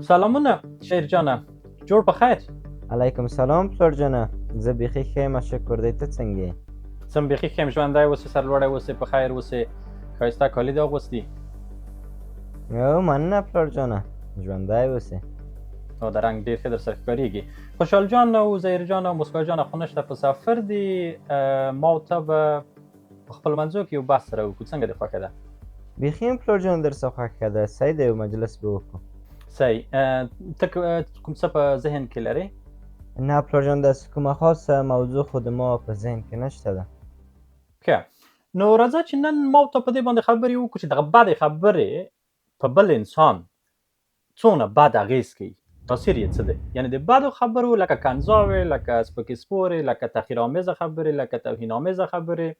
سلامونه شیر جانه جوړ په خیر. علیکم سلام پلار جانه، زه بیخي ښه یم شکر دی، ته څنګه یې؟ سم بیخي ښه یم، ژوندی اوسې، سرلوړی اوسې، په خیر اوسې، ښایسته کالي دې اغوستي. او مننه پلار جانه، ژوندی اوسې. او د رنګ ډېر ښه در سره ښکارېږي. خوشحال جان او زهیر جان او مسکا جان خو نشته، په سفر دي. ما او ته به په خپلو منځو کې یو بحث سره وکړو، څنګه دې خوښه ده؟ بیخي یم پلار جانه در څه خوښه ده، صحیح ده، یو مجلس به وکړو. صحیح. ته کوم څه په ذهن کې لرې؟ نه پلار جان، داسې کومه خاصه موضوع خو د ما په ذهن کې نشته ده. ښه، نو راځه چې نن ما او ته په دې باندې خبرې وکړو چې دغه بدې خبرې په بل انسان څونه بد اغېز کوي، تاثیر یې څه دی؟ یعنې د بدو خبرو لکه کنځاوې، لکه سپکې سپورې، لکه تحقیرآمیزه خبرې، لکه توهینآمیزه خبرې،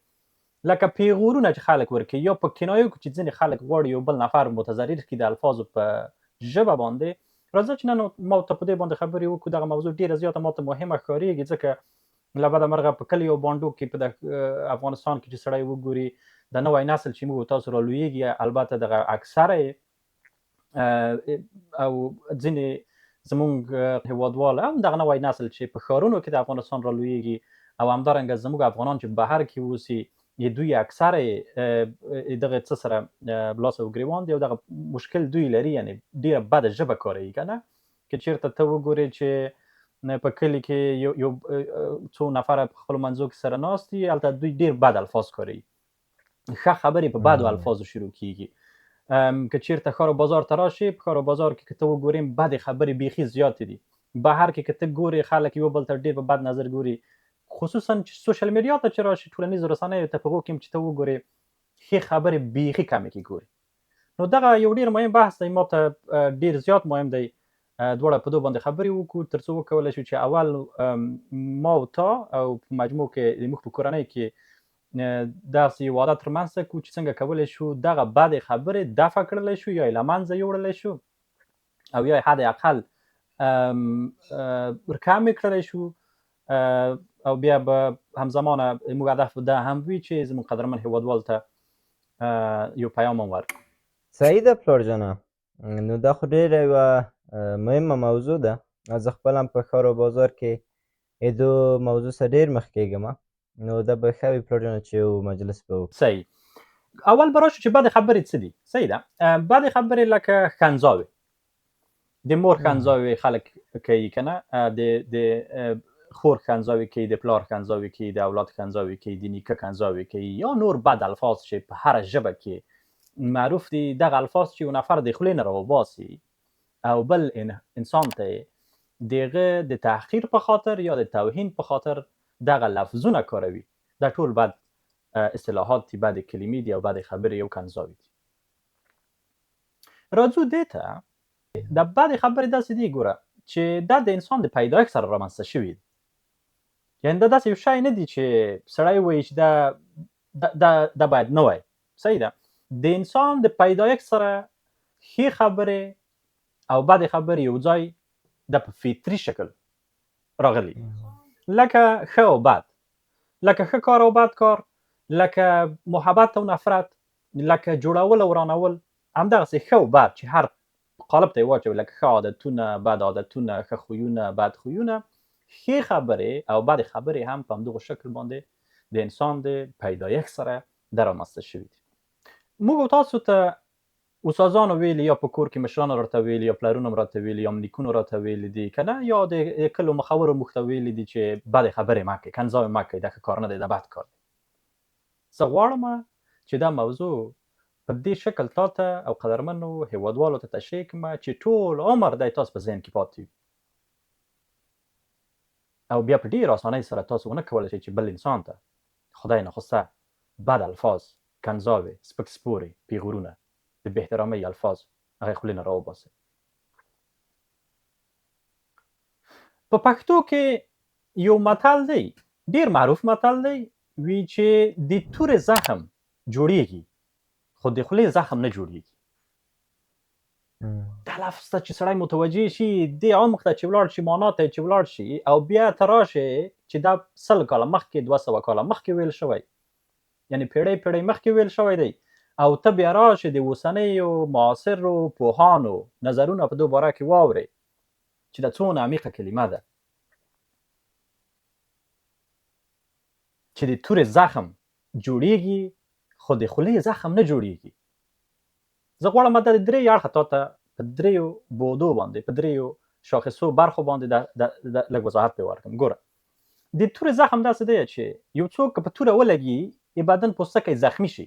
لکه پیغورونه چې خلک ورکوي، یا په کنایو کې چې ځینې خلک غواړي یو بل نفر متضرر کړي د الفاظو په ژبه باندې. راځه چې نن ما ته په دې باندې خبرې وکړو. دغه موضوع ډېره زیاته ماته مهمه ښکارېږي، ځکه له بده مرغه په کلیو او بانډو کې په افغانستان کې چې سړی وګوري، د نوی نسل چې موږ تاسو رالویږي، البته دغه اکثره او ځینې زمونږ هیوادوال هم دغه نوی نسل چې په ښارونو کې د افغانستان رالویږي، او همدارنګه زموږ افغانان چې بهر کې اوسي، دوی اکثره دغه څه سره لاس او ګریوان دي، او دغه مشکل دوی لري، یعنې ډېره بده ژبه کاروي که نه. که چېرته ته وګورې چې په کلي کې یو څو نفره په خپلو منځو کې سره ناست دي، هلته دوی ډېر بد الفاظ کاروي، ښه خبرې په بدو الفاظو شروع کېږي. که چېرته ښار او بازار ته راشې، په ښار او بازار کې که ته وګورې بدې خبرې بیخي زیاتې دي. بهر کې که ته ګورې خلک یو بل ته ډېر په بد نظر ګوري، خصوصا چې سوشل میډیا ته چې راشي، ټولنیزو رسنیو ته په هغو کې هم چې ته وګورې ښې خبرې بیخي کمې کې ګوري. نو دغه یو ډېر مهم بحث دی، ما ته ډېر زیات مهم دی. دواړه په دو باندې خبرې وکړو، تر څو وکولی شو چې اول ما او تا او په مجموع کې زموږ په کورنۍ کې داسې یو عادت رامنځته کړو چې څنګه کولی شو دغه بدې خبرې دفع کړلی شو، یا یې له منځه یوړلی شو، او یا یې حد اقل ورکمې کړلی شو، او بیا به همزمانه موږ هدف دا هم وي چې زموږ قدرمن هیوادوالو ته یو پیام هم ورکړو. صحیح ده پلار جانه، نو دا خو ډېره یوه مهمه موضوع ده، زه خپل هم په ښار او بازار کې دو موضوع سره ډېر مخ کېږم، نو دا به ښه وي پلار جانه چې یو مجلس به وکړو. صحیح. اول به راشو چې بدې خبرې څه دي. صحیح ده. بدې خبرې لکه ښکنځاوې، د مور ښکنځاوې خلک کوي که نه، د خور ښکنځاوې کوي، د پلار ښکنځاوې کوي، د اولاد ښکنځاوې کوي، د نیکه ښکنځاوې کوي، یا نور بد الفاظ چې په هره ژبه کې معروف دي. دغه الفاظ چې یو نفر د خولې نه راوباسي او بل انسان ته د هغه د تحقیر په خاطر یا د توهین په خاطر دغه لفظونه کاروي، دا ټول بد اصطلاحات دي، بدې کلمې دي، او بدې خبرې یو کنځاوې دي. راځو دې ته، د بدې خبرې داسې دي ګوره چې دا د انسان د پیدایښت سره رامنځته شوي دي. یعنې دا داسې یو شی نه دی چې سړی وایي چې دا باید نه وای. صحیح ده. د انسان د پیدایښت سره ښې خبرې او بدې خبرې یو ځای د په فطري شکل راغلي، لکه ښه او بد، لکه ښه کار او بد کار، لکه محبت او نفرت، لکه جوړول او ورانول، همدغسې ښه او بد چې هر قالب ته یې واچوي، لکه ښه عادتونه، بد عادتونه، ښه خویونه، بد خویونه. ښې خبرې او بدې خبرې هم په همدغه شکل باندې د انسان د پیدایښت سره د رامنځته شوي دي. موږ تاسو ته استادانو ویلي، یا په کور کې مشرانو راته ویلي، یا پلرونو راته ویلي، یا نیکونو راته ویلي دي که نه، یا د کلو مخورو موږ ته ویلي دي چې بدې خبرې مه کوئ، کنځاوې مه کوئ، دا ښه کار نه دی، دا بد کار دی. زه غواړم چې دا موضوع په دې شکل تا ته او قدرمنو هیوادوالو ته تشریح کړم چې ټول عمر دی تاسو په ذهن کې پاتې وي، او بیا په ډېرې اسانۍ سره تاسو ونه کولی شئ چې بل انسان ته خدای نخواسته بد الفاظ، کنځاوې، سپک سپورې، پیغورونه، د بې احترامۍ الفاظ هغه خولې نه راوباسئ. په پښتو کې یو متل دی، ډېر معروف متل دی، وی چې د تورې زخم جوړیږي خو د خولې زخم نه جوړیږي. دا لفظ ته چې سړی متوجه شي، دې عمق ته چې ولاړ شي، معنا ته چې ولاړ شي، او بیا ته راشې چې دا 100 کاله مخکې، 200 کاله مخکې ویل شوی، یعنې پیړۍ پیړۍ مخکې ویل شوی دی، او ته بیا راشې د اوسنیو معاصرو پوهانو نظرونه په دې باره کې واورې چې دا څونه عمیقه کلمه ده چې د تورې زخم جوړیږي خو د خولې زخم نه جوړیږي. زه غواړم دا د درې اړخه تا ته په دریو بودو باندې په دریو شاخصو برخو باندې د لږ وضاحت پرې ورکړم. ګوره د تورې زخم داسې دی چې یو څوک په توره ولګي د بدن پوستکی زخمي شي،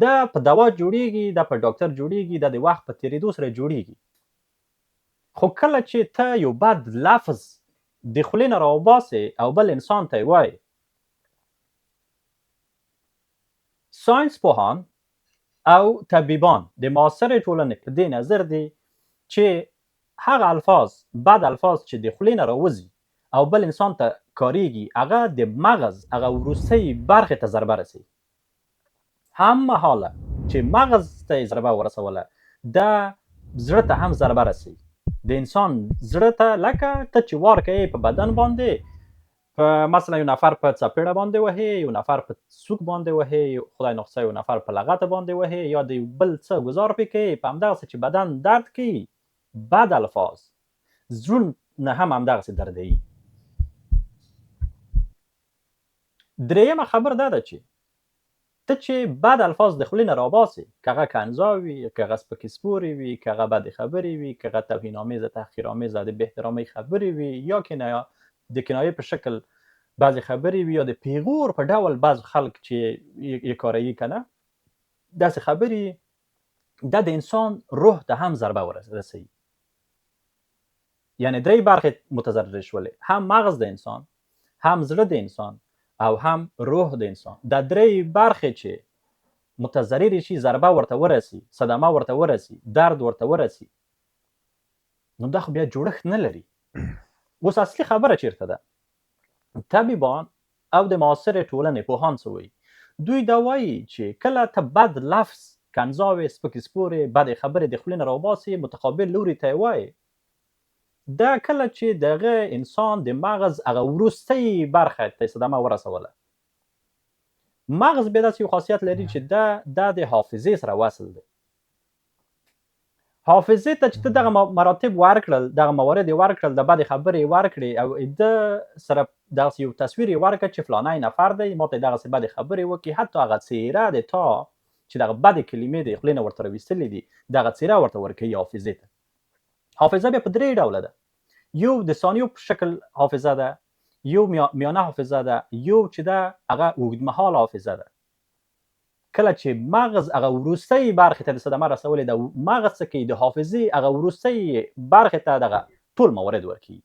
دا په دوا جوړیږي، دا په ډاکټر جوړیږي، دا د وخت په تیریدو سره جوړیږي. خو کله چې ته یو بد لفظ د خولې نه راوباسې او بل انسان ته یې وایې، ساینس پوهان او طبیبان د معاصرې ټولنې په دې نظر دي چې هغه الفاظ بد الفاظ چې د خولې نه راوځي او بل انسان ته کاریږي هغه د مغز هغه وروستۍ برخې ته ضربه رسوي. هم مهاله چې مغز ته یې ضربه ورسوله دا زړه ته هم ضربه رسوي. د انسان زړه ته لکه ته چې وار کوې په بدن باندې، په مثلا یو نفر په څپېړه باندې وهې، یو نفر په سوک باندې وهې، خدای نخسه یو نفر په لغته باندې وهې، یا د بل څه ګزار پې کوې، په همدغسې چې بدن درد کوي بد الفاظ زړونه هم همدغسې دردوي. درېیمه خبر دا ده چې ته چې بد الفاظ د خولې نه راباسې، که هغه کنځا وي، که هغه سپکې سپورې وي، که هغه بدې خبرې وي، که هغه توهین‌آمیزه تحقیرآمیزه د بې احترامۍ خبرې وي، یا کنایه د کنایې په شکل بعضې خبرې وي، یا د پیغور په ډول بعض خلک چې یې کاروي که نه داسې خبرې، دا د انسان روح ته هم ضربه ورسوي. یعنې درې برخې متضررې شولې، هم مغز د انسان، هم زړه د انسان او هم روح د انسان. دا درې برخې چې متضررې شي، ضربه ورته ورسي، صدمه ورته ورسي، درد ورته ورسي، نو دا خو بیا جوړښت نه لري. اوس اصلي خبره چیرته ده؟ طبیبان او د معاصرې ټولنې پوهان څه وایي؟ دوی دا وایي چې کله ته بد لفظ، کنځاوې، سپکې سپورې، بدې خبرې د خولې نه راوباسې، متقابل لوري ته یې وایې، دا کله چې دغه انسان د مغز هغه وروستۍ برخه ته صدمه ورسوله، مغز بیا داسې یو خاصیت لري چې دا د حافظې سره وصل دی. حافظې ته چې ته دغه مراتب ورکړل، دغه موارد یې ورکړل، د بدې خبرې یې ورکړې او ده سره دغسې یو تصویر یې ورکړ چې فلانی نفر دی، ما ته یې دغسې بدې خبرې وکړي، حتی هغه څېره د تا چې دغه بدې کلمې د خولې نه ورته راویستلې دي دغه څېره ورته ورکوي حافظې ته. حافظه بیا په درې ډوله ده. یو د ثانیو په شکل حافظه ده، یو میانه حافظه ده، یو چې ده هغه اوږدمهاله حافظه ده. کله چې مغز هغه وروستۍ برخې ته د صدمه رسولې ده، مغز څه کوي؟ د حافظې هغه وروستۍ برخې ته دغه ټول موارد ورکوي،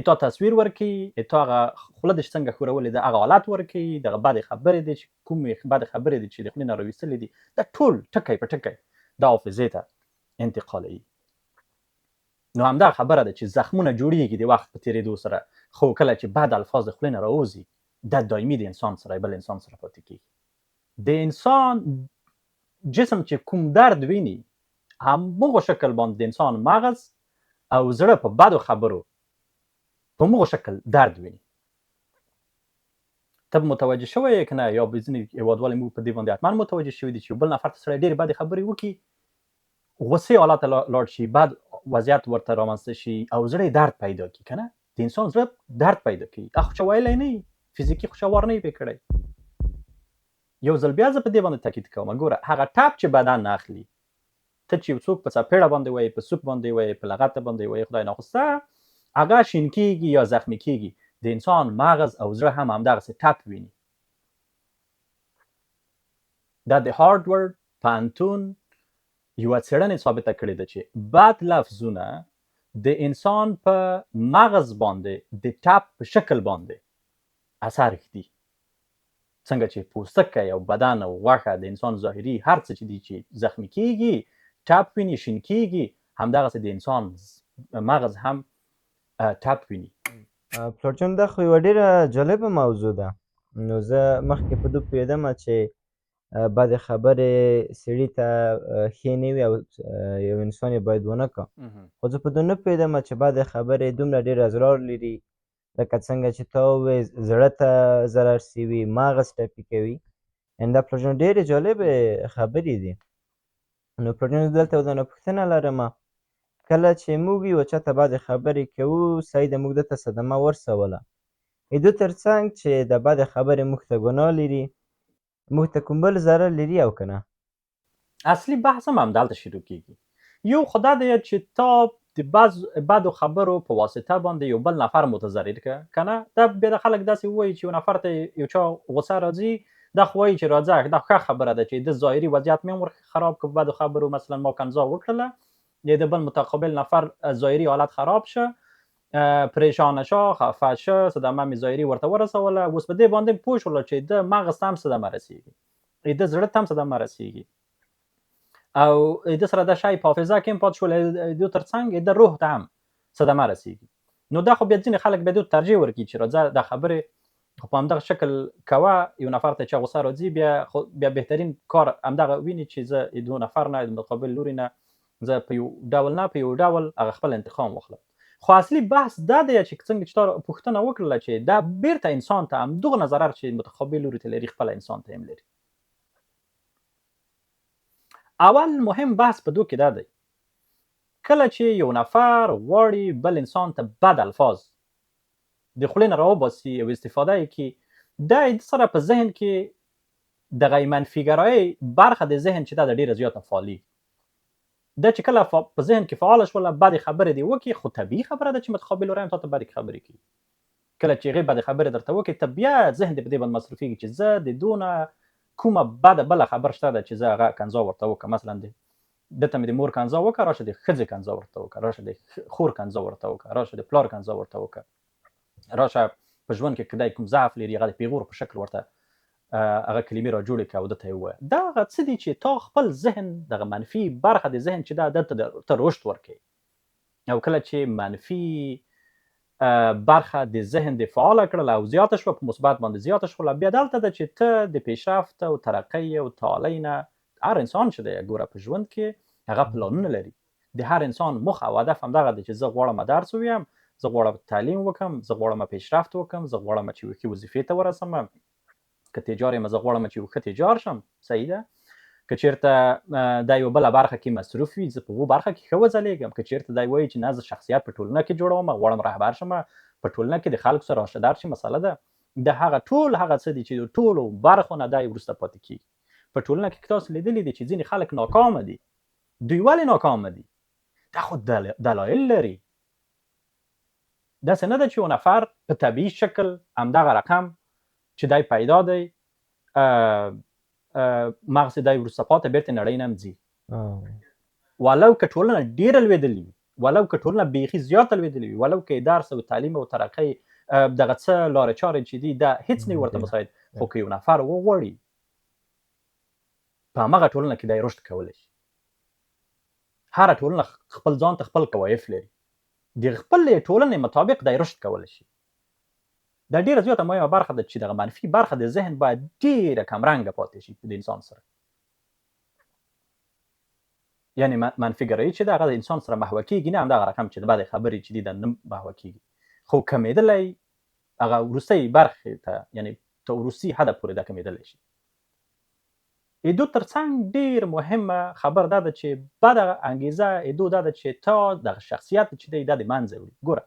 تا تصویر ورکوي، تا هغه خوله دې چې څنګه ښورولې ده هغه حالت ورکوي، دغه بدې خبرې دي چې کومې بدې خبرې دي چې د خولې نه راویستلې دي دا ټول ټکی په ټکی دا حافظې ته انتقالوي. نو همدا خبره ده چې زخمونه جوړیږي د وخت په تیریدو سره، خو کله چې بد الفاظ د خولې نه راوځي دا دایمي د انسان سره بل انسان سره پاتې کېږي. د انسان جسم چې کوم درد ویني همغه شکل باندې د انسان مغز او زړه په بدو خبرو په همغه شکل درد ویني. ته متوجه شوی یې که نه؟ یا ځینې هېوادوالې موږ په دې باندې حتما متوجه شوي دي چې بل نفر ته سړی ډېرې بدې خبرې وکړي، غصې حالت ته لاړ شي، بد وضعیت ورته رامنځته شي او زړه یې درد پیدا کړي که نه؟ د انسان زړه درد پیدا کوي. دا خو چا ویلی نه وي، فزیکي خو چا وار نه وي پرې کړی. یو ځل بیا زه په دې باندې تاکید کوم، ګوره هغه ټپ چې بدن اخلي، ته چې یو څوک په څپېړه باندې وایې، په سوک باندې وایې، په لغته باندې وایې، خدای ناخواسته هغه شین کېږي یا زخمي کېږي، د انسان مغز او زړه هم همدغسې ټپ ویني. دا د هارډورډ پوهنتون یوه څېړنې ثابته کړې ده چې بد لفظونه د انسان په مغز باندې د ټپ په شکل باندې اثر ږدي. څنګه چې پوستکی او بدن او غوښه د انسان ظاهري هر څه چې دي چې زخمي کېږي، ټپ ویني، شین کېږي، همدغسې د انسان مغز هم ټپ ویني. پلارجان دا خو یوه ډېره جالبه موضوع ده. نو زه مخکې په دې پوهېدمه چې بدې خبرې سړي ته ښې نه وي او یو انسان یې باید ونه کړه، خو زه په دې نه پوهېدمه چې بدې خبرې دومره ډېر اضرار لري، لکه څنګه چې تا وویې زړه ته ضرر رسوي، مغز ټپي کوي. دا پلار جان ډېرې جالبې خبرې دي. نو پلار جان زه دلته یو ځانه پوښتنه لرمه، کله چې موږ یو چاته بدې خبرې کوو صحیح ده موږ ده ته صدمه ورسوله، د دې تر څنګ چې د بدې خبرې موږ ته ګناه لري، موږ ته کوم بل ضرر لري او که نه؟ اصلي بحث هم همدلته شروع کیږي. یو خدا دی چې تا د بدو خبرو په واسطه باندې یو بل نفر متضرر که کنه. دا بیا د خلک داسې وایي چې یو نفر ته یو چا غوسه راځي، دا خو وایي چې راځه دا ښه خبره ده چې د ظاهري وضعیت مې هم ور خراب که بدو خبرو مثلا ما کنځا وکړله، د بل متقابل نفر ظاهري حالت خراب شه، پریشانه شه، خفه شه، صدمه مې ظاهري ورته ورسوله. اوس په دې باندې پوه شوله چې د مغز ته هم صدمه رسېږي، د زړه ته هم صدمه رسېږي او د سره د شای په حافظه کې هم پاتې شول، د تر څنګ د روح ته هم صدمه رسېږي. نو دا خو بیا ځینې خلک به د ترجیح ورکړي چې راځه دا خبرې خو په همدغه شکل کوه. یو نفر ته چې غوسه راځي بیا بهترین کار همدغه ویني چې زه د دو نفر نه د مقابل لوري نه زه په یو ډول نه په یو ډول هغه خپل انتقام واخلم. خو اصلي بحث دا دی چې څنګه چې تا پوښتنه وکړله چې دا بیرته انسان ته همدغه ضرر چې متقابل لوري ته لري خپل انسان ته هم لري. اول مهم بحث په دو کې دا دی، کله چې یو نفر غواړي بل انسان ته بد الفاظ د خولې نه راوباسي او استفاده یې کړي، دا د سره په ذهن کې دغه منفیګرایي برخه د ذهن چې دا د ډېره زیاته فعالي دا چې کله په ذهن کې فعاله شوله بدې خبرې دې وکړي، خو طبیعي خبره ده چې متقابل لوری هم تا ته بدې خبرې کوي. کله چې هغې بدې خبرې درته وکړي ته بیا ذهن دې په دې باندې مصرفېږي چې زه د دونه کومه بده بله خبر شته ده چې زه هغه کنځا ورته وکړم. مثلا دته مې د مور کنځا وکړه، راشه د ښځې کنځا ورته وکړه، راشه د خور کنځا ورته وکړه، راشه د پلار کنځا ورته وکړه، راشه په ژوند کې کدی کوم ضعف لري هغه د پیغور په شکل ورته هغه کلمې را جوړې کړه او دته یې ووایه. دا هغه څه دي چې تا خپل ذهن دغه منفي برخه د ذهن چې دا دلته ته رشد ورکوي، او کله چې منفي برخه د ذهن د فعاله کړله او زیاته شوه په مثبت باندې زیاته شوله، بیا دلته ده چې ته د پیشرفت او ترقۍ او تعالی نه هر انسان چې دی ګوره په ژوند کې هغه پلانونه لري. د هر انسان موخه او هدف همدغه دی چې زه غواړم درس ووایم، زه غواړم تعلیم وکړم، زه غواړم پیشرفت وکړم، زه غواړم چې یو ښې وظیفې ته ورسم، که تجار یم زه غواړم چې یو ښه تجار شم، صحیح ده. که چېرته دا یوه بله برخه کې مصروف وي زه په هغو برخه کې ښه وځلیږم. که چېرته دی وایي چې نه زه شخصیت په ټولنه کې جوړوم، غواړم رهبر شم، په ټولنه کې د خلکو سره آشنا شي، مسله ده د هغه ټول هغه څه دي چې د ټولو برخو نه دی وروسته پاتې کېږي. په ټولنه کې که تاسو لیدلي دي چې ځینې خلک ناکامه دي، دوی ولې ناکامه دي؟ دا خو دلایل لري. داسې نه ده چې یو نفر په طبیعي شکل همدغه رقم چې دی پیدا دی مغز دی وروسته پاتې بیرته نړۍ نه هم ځي، ولو که ټولنه ډېره لوېدلې وي، ولو که ټولنه بیخي زیاته لوېدلې وي، ولو که درس او تعلیم او ترقۍ دغه څه لارې چارې چې دي دا هېڅ نه ورته مساعد، خو که یو نفر وغواړي په همغه ټولنه کې دی رشد کولی شي. هره ټولنه خپل ځان ته خپل کوایف لري، د خپلې ټولنې مطابق دی رشد کولی شي. دا ډېره زیاته مهمه برخه ده چې دغه منفي برخه د ذهن باید ډېره کمرنګه پاتې شي د انسان سره. یعنې منفیګرایي چې ده هغه د انسان سره محوه کېږي، نه همدغه رقم چې د بدې خبرې چې دي دا نه محوه کېږي، خو کمېدلی هغه وروستۍ برخې ته یعنې تر وروستي حده پورې دا کمېدلی شي. دو تر څنګ ډېر مهمه خبر دا ده چې بده انګیزه دو دا ده چې تا دغه شخصیت چې دی دا د منځه وړي. ګوره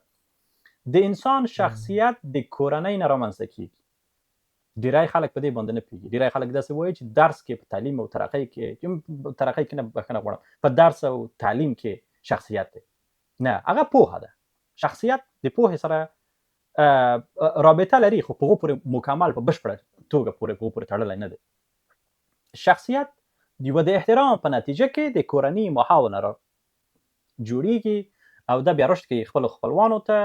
د انسان شخصیت د کورنۍ نه رامنځته کېږي. ډېری خلک په دې باندې نه پوهېږي. ډېری خلک داسې وایي چې درس کې په تعلیم او ترقۍ کې نه بښنه غواړم په درس او تعلیم کې شخصیت دی. نه، هغه پوهه ده. شخصیت د پوهې سره رابطه لري، خو په هغو پورې مکمل په بشپړه توګه پورې په هغو پورې تړلی نه دی. شخصیت یوه د احترام په نتیجه کې د کورنۍ ماحول نه جوړیږي او دا بیا رشد کوي خپلو خپلوانو ته،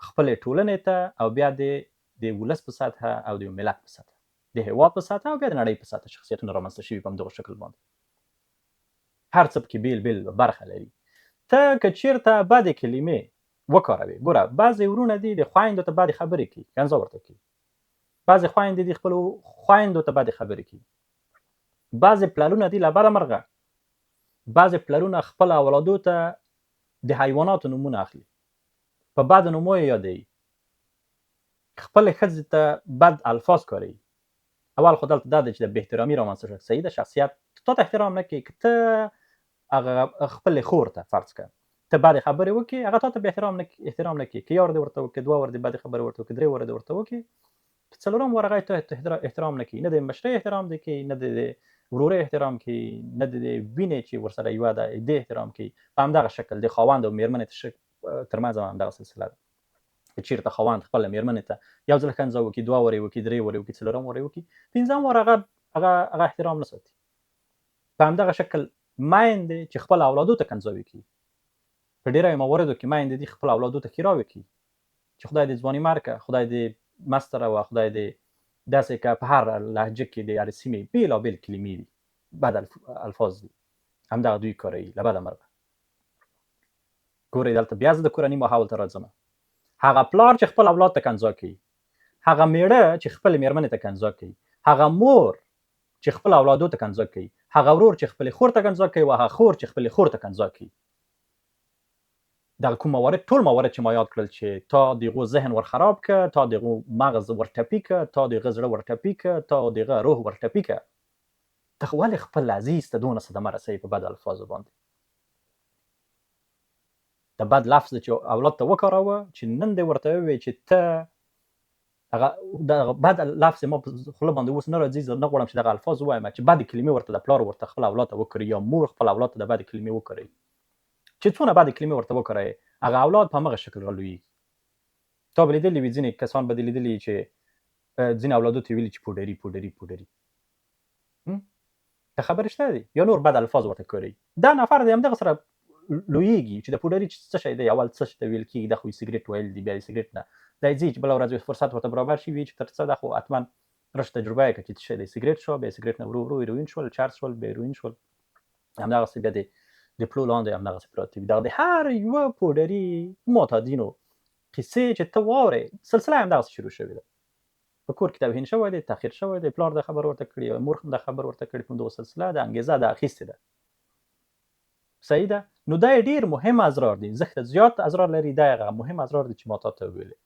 خپلې ټولنې ته، او بیا د ولس په سطحه او د ملت په سطحه، د هېواد په سطحه او بیا د نړۍ په سطحه شخصیتونه رامنځته شوي په همدغه شکل باندې. هر څه پکې بېل بېل برخه لري. ته که چېرته بدې کلمې وکاروې، ګوره بعضې ورونه دي د خویندو ته بدې خبرې کوي، کنځا ورته کوي. بعضې خویندې دي خپلو خویندو ته بدې خبرې کوي. بعضې پلرونه دي له بده مرغه، بعضې پلرونه خپل اولادو ته د حیواناتو نومونه اخلي، په بدو نومو یې یادوي، خپلې ښځې ته بد الفاظ کاروي، اول خو دلته دا دی چې د بې احترامي رامنځته شوه. صحیح ده، شخصیت تا ته احترام نه کوي، که ته هغه خپلې خور ته فرض کړه ته بدې خبرې وکړي، هغه تا ته بې احترام نه کوي. که یو وار دې ورته وکړي، دوه وار دې بدې خبرې ورته وکړي، درې واره دې ورته وکړي، څلورم وار هغه ته احترام نه کوي، نه د مشرۍ احترام دې کوي، نه د ورورۍ احترام کوي، نه د وینې چې ورسره یوه ده دې احترام کوي. په همدغه شکل د خاوند او مېرمنې ترمنځ هم همدغه سلسله ده. که چېرته خاوند خپله مېرمنې ته یو ځل ښکنځه وکړي، دوه وارې وکړي، درې وارې وکړي، څلورم وارې وکړي، پنځم وار هغه احترام نه ساتي. په همدغه شکل میندې چې خپل اولادو ته کنځاوي کوي، په ډېرو مواردو کې میندې دي خپل اولادو ته ښېراوې کوي چې خدای دې ځواني مر کړه، خدای دې مست روه، خدای دې داسې که په هر لهجه کې د هرې سیمې بېلابېل کلمې دي، بد الفاظ دي، همدغه دوی کاروي له بده مرغه. ګورئ دلته بیا زه د کورني ماحول ته راځم. هغه پلار چې خپل اولاد ته کنځا کوي، هغه میړه چې خپل مېرمنې ته کنځا کوي، هغه مور چې خپل اولادو ته کنځا کوي، هغه ورور چې خپل خور ته کنځا کوي، او هغه خور چې خپل خور ته کنځا کوي. دغه کوم موارد، ټول موارد چې ما یاد کړل چې تا د هغو ذهن ور خراب که، تا د هغو مغز ور ټپي که، تا د هغه زړه ور ټپي که، تا د هغه روح ور ټپي که، ته ولې خپل عزیز ته دونه صدمه رسوي په بد الفاظو باندې؟ د بد لفظ چې اولاد ته وکاراوه، چې نن دې ورته ووایي چې ته هغه د بد لفظ ما په خوله باندې اوس نه راځي، زه نه غواړم چې دغه الفاظ ووایم، چې بدې کلمې ورته د پلار ورته خپل اولاد ته وکړي، یا مور خپل اولاد ته د بدې کلمې وکړي، چې څونه بدې کلمې ورته وکړئ، هغه اولاد په همغه شکل لویېږي. تا به لیدلي وي ځینې کسان به دې لیدلي چې ځینې اولادو ته ویلي چې پوډري پوډري پوډري، که خبرې شته دي، یا نور بد الفاظ ورته کاروي. دا نفر دی همدغه سره لویېږي چې د پوډري څه شی دی، اول څه شي ته ویل کېږي، دا خو سګرېټ ویل دي، بیا یې سګرېټ نه دی ځي چې بله ورځ فرصت ورته برابر شي، وي چې تر څه ده خو حتما رش تجربه یې کړه چې څه شی دی، سګرېټ شو، بیا سګرېټ نه ورو ورو هیروین شول، چرس شول، بیا هیروین شول، همدغسې بیا د پلو لاندې همدغسې پراته وي. دغه د هر یوه پوډري معتادینو قصې چې ته واورې، سلسله یې همدغسې شروع شوې ده. په کور کې توهین شوی دی، تحقیر شوی دی، پلار دا خبر ورته کړي، مور هم دا خبر ورته کړي، په همدغه سلسله د انګېزه ده اخیستې ده. صحیح ده؟ نو دا یې ډېر مهم اسرار دي، زښته زیات اسرار لري، دا هغه مهم اسرار دي چې ما تا ته وویلې.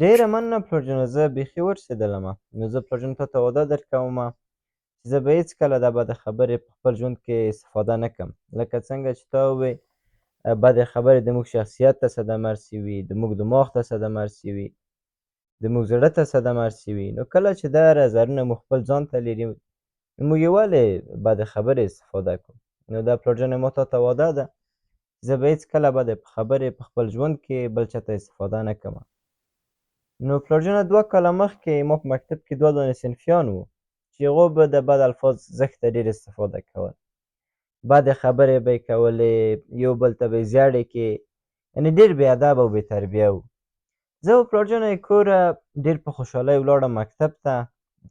ډېره مننه پلورجنه، زه بیخي ورسېدلمه. نو زه پلورجنه تا ته وعده درکومه چې زه به هېڅکله دا بدې خبرې په خپل ژوند کې استفاده نه کړم. لکه څنګه چې تا ووایې بدې خبرې زموږ شخصیت ته صدمه رسوي، زموږ دماغ ته صدمه رسوي، زموږ زړه ته صدمه رسوي. نو کله چې دا نظرونه مو خپل ځان ته لري، نو موږ یې ولې بدې خبرې استفاده کړو؟ نو دا پلورجنه ما تا ته وعده ده چې زه به هېڅکله بدې خبرې په خپل ژوند کې بل چا ته استفاده نه کړم. نو پلورجنه 2 کاله مخکې ما په مکتب کې 2 دانې صنفیان وو چې هغوی به د بد الفاظ زښته ډېر استفاده کول، بدې خبرې به یې کولې، یو بل ته به یې زیاړې کې، یعنې ډېر بې ادبه او بې تربیه وو. زه و پلورجنه یې کوره ډېر په خوشحالۍ ولاړم مکتب ته.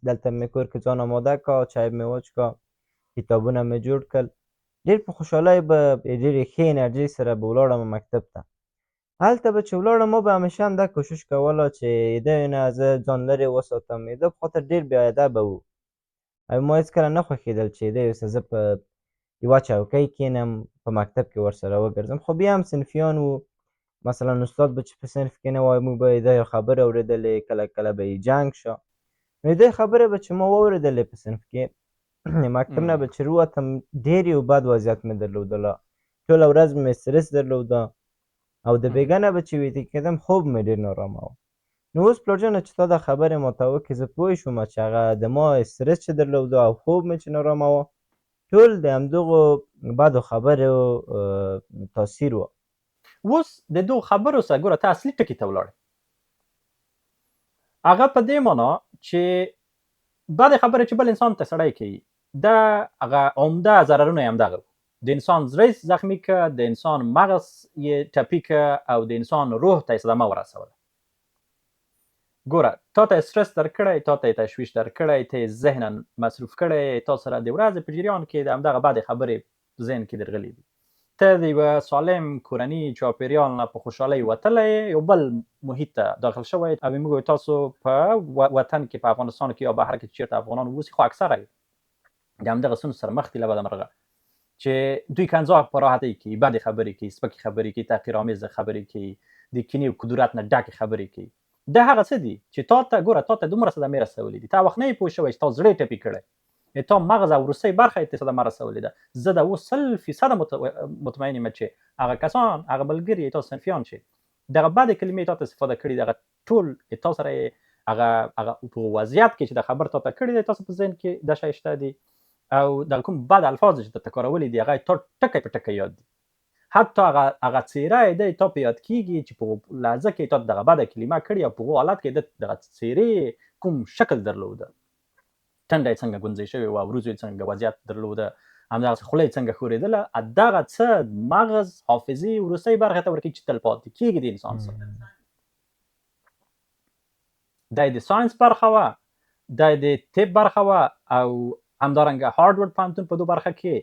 دلته مې کور کې ځان آماده کا، چای مې وڅښه، کتابونه مې جوړ کړل، ډېر په خوشحالۍ به ډېرې ښې انرژۍ سره به ولاړم مکتب ته. هلته به چې ولاړم ما به همیشه هم دا کوشش کوله چې د هغې نه زه ځان لرې وساتم. د په خاطر ډېر بې ادبه وو او ما هېڅکله نه خوښېدل چې د یو څه زه په یوه چوکۍ کښېنم، په مکتب کې ورسره وګرځم. خو بیا هم صنفیان وو، مثلا استاد به چې په صنف کې نه وای، موږ به یې د یو خبرې اورېدلې، کله کله به یې جنګ شو. نو د دې خبرې به چې ما واورېدلې په صنف کې، مکتب نه به چې ووتم ډېر یو بد وضعیت مې درلودله، ټوله ورځ مې استرس درلوده او د بېګا نه به چې ویده کېدم خوب مې ډېر نارامه و. نو اوس پلورجنه چې تا دا خبرې ما ته وکړې، زه پوه شوم چې هغه د ما استرس چې درلوده او خوب مې چې نارامه و، ټول د همدغو بدو خبرو تاثیر و. اوس د دغو خبرو سره ګوره ته اصلي ټکي ته ولاړې، هغه په دې معنا چې بدې خبرې چې بل انسان ته سړی کوي، دا هغه عمده ضررونه یې همدغه، د انسان زړه یې زخمي که، د انسان مغز یې ټپي که، او د انسان روح ته یې صدمه ورسوله. ګوره تا ته استرس درکړی، تا ته یې تشویش درکړی، ته یې ذهنا مصروف کړی، تا سره د ورځې په جریان کې د همدغه بدې خبرې ذهن کې درغلي دي. ته د یوه سالم کورني چاپېریال نه په خوشحالۍ وتلی، یو بل محیط ته داخل شوی، او موږ وایو تاسو په وطن کې، په افغانستان کې یا بهر کې چې چېرته افغانان اوسي، خو اکثره د همدغه ستونزو سره مخ دي له بده مرغه، چې دوی کنځا په راحتۍ کوي، بدې خبرې کوي، سپکې خبرې کوي، تحقیرآمیزه خبرې کوي، د کینې او کدورت نه ډکې خبرې کوي. دا هغه څه دي چې تا ته ګوره تا ته دومره صدمې رسولې دي تا وخت نه یې پوه شوی چې تا زړه یې ټپي کړی تا مغز او وروستۍ برخه یې ته صدمه رسولې ده زه دا اوس 100% مطمئن یم چې هغه کسان هغه ملګري تاسو صنفیان چې دغه بدې کلمې تا ته استفاده کړي دغه ټول تا سره هغه په وضعیت کې چې د خبر تا ته کړي دی تاسو په ذهن کې دا شی شته دي او د کوم بد الفاظ چې ته کارولي دي هغه تا ټکی په ټکی یاد دي حتی هغه څیره دی تا په یاد کېږي چې په لحظه کې تا دغه بده کلمه کړې او په هغو حالت کې د دغه څیرې کوم شکل درلوده ټنډه یې څنګه ګونځې شوې وه وروځو یې څنګه وضعیت درلوده همدغسې خوله یې څنګه ښورېدله دغه څه مغز حافظې وروستۍ برخې ته ورکوي چې تلپاتې کېږي د انسان سره دا د ساینس برخه وه دا د طب برخه وه او همدارنګه هارډورډ پوهنتون په دو برخه کې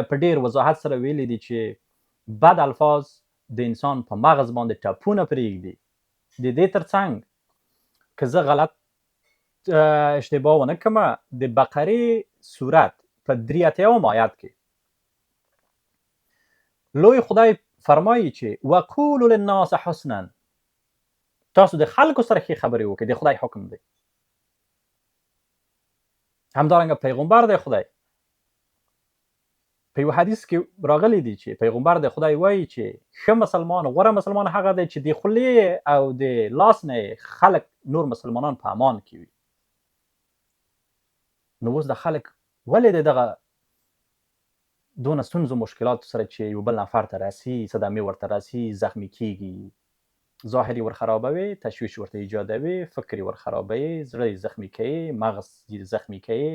په ډېر وضاحت سره ویلي دي چې بد الفاظ د انسان په مغز باندې ټپونه پرېږدي د دې ترڅنګ که زه غلط اشتباه ونه کړمه د بقرې سورت په 83 آیات کې لوی خدای فرمایي چې وقولوا للناس حسنا تاسو د خلکو سره ښې خبرې وکړئ د خدای حکم دی همدارنګه پیغمبر دی خدای په یو حدیث کې راغلی دی چې پیغمبر د خدای وایي چې ښه مسلمان غوره مسلمان هغه دی چې د خولې او د لاس نه خلک نور مسلمانان په امان کې وي نو اوس د خلک ولې د دغه دونه ستونزو مشکلاتو سره چې یو بل نفر ته رسي صدمې ورته رسي زخمي کېږي ظاهري ورخرابوي تشویش ورته ایجادوي فکري ورخرابوي زړه یې زخمي کوي مغز یې زخمي کوي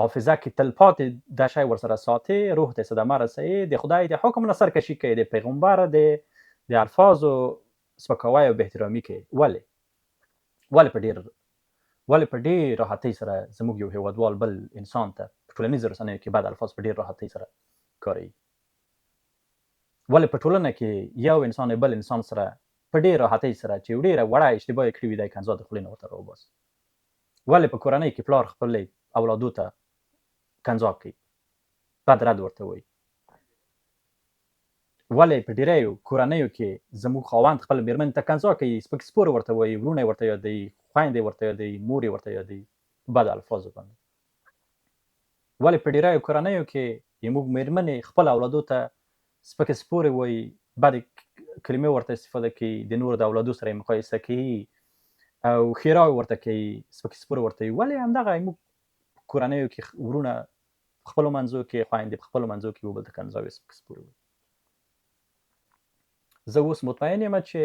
حافظه کې تلپاتې دا شی ورسره ساتي روح ته صدمه رسوي د خدای د حکم نه سرکشي کوي د پیغمبر د الفاظو سپکاوی او بهترامي کوي ولې په ډېر راحتۍ سره زموږ یو هېوادوال بل انسان ته په ټولنیزو رسنیو کې بد الفاظ په ډېر راحتۍ سره کاروي ولې په ټولنه کې یو انسان بل انسان سره په ډېر راحتۍ سره چې یو ډېره وړه اشتباه یې کړې وي دا یې کنځا د خولې نه ورته راوباسي ولې په کورنۍ کې پلار خپلې اولادو ته کنځا کوي بد رد ورته وایي ولې په ډېریو کورنیو کې زموږ خاوند خپل مېرمنې ته کنځا کوي سپک سپورې ورته وایي وروڼه یې ورته یادوي خویندې ورته یادوي مور یې ورته یادوي بد الفاظو باندې ولې په ډېریو کورنیو کې زموږ مېرمنې خپل اولادو ته سپکې سپورې وایي بدې کلمې ورته استفاده کوي د نورو د اولادو سره یې مقایسه کوي او ښېراوې ورته کوي سپکې سپورې ورته وي ولې همدغه زموږ کورنیو کې وروڼه خپلو منځو کې خویندې په خپلو منځو کې یو بل ته کنځاوې سپکې سپورې وایي زه اوس مطمئن یم چې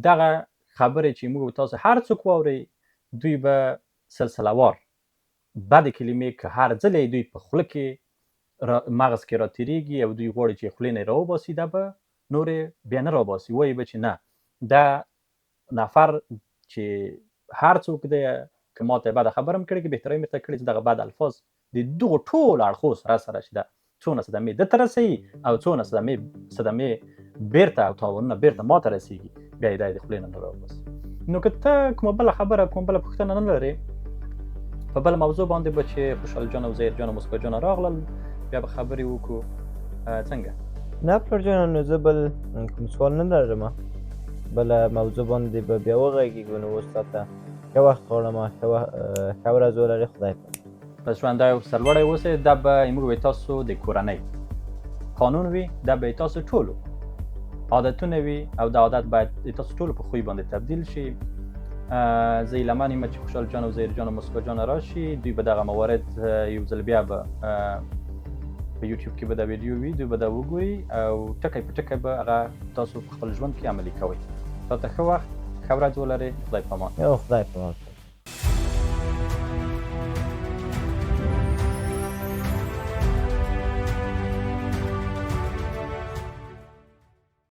دغه خبرې چې موږ تاسو هر څوک واورئ دوی به سلسلهوار بدې کلمې که هر ځل یې دوی په خوله کې مغز کې راتېرېږي او دوی غواړي چې خولې نه یې راوباسي دا به نورې بیا نه راباسي وایي به چې نه دا نفر چې هر څوک دی که ما ته بده خبره هم کړې که بهتره یې مې ورته کړې چې دغه بد الفاظ د دغو ټولو اړخو سره چې ده څونه صدمې ده ته رسوي او څونه صدمې بیرته او تاوانونه بیرته ما ته رسېږي بیا یې دا د خولې نه راوباسي نو که ته کومه بله خبره کومه بله پوښتنه نه لرې په بله موضوع باندې به چې خوشحال جان او ظهیر جان او مسکا جان راغلل بیا به خبرې وکړو څنګه نه پلار جانه نو زه بل کوم سوال نه لرم بله موضوع باندې به بیا وغږېږو نو اوس تا ته ښه وخت غواړم ښه ورځ ولرې خدای پاک پس ژوندی او سرلوړی اوسئ دا به موږ به تاسو د کورنۍ قانون وي دا به تاسو ټولو عادتونه وي او دا عادت باید تاسو ټولو په خوی باندې تبدیل شي زه هیلهمن یم چې خوشحال جان او ظهیر جان او مسکا جان راشي دوی به دغه موارد یو ځل بیا به په یوټیوب کې به دا ویډیو وي دوی به دا وګوري او ټکی په ټکی به هغه تاسو په خپل ژوند کې عملي کوئ تا ته ښه وخت ښه ورځ ولرئ خدای په امان خدای په امان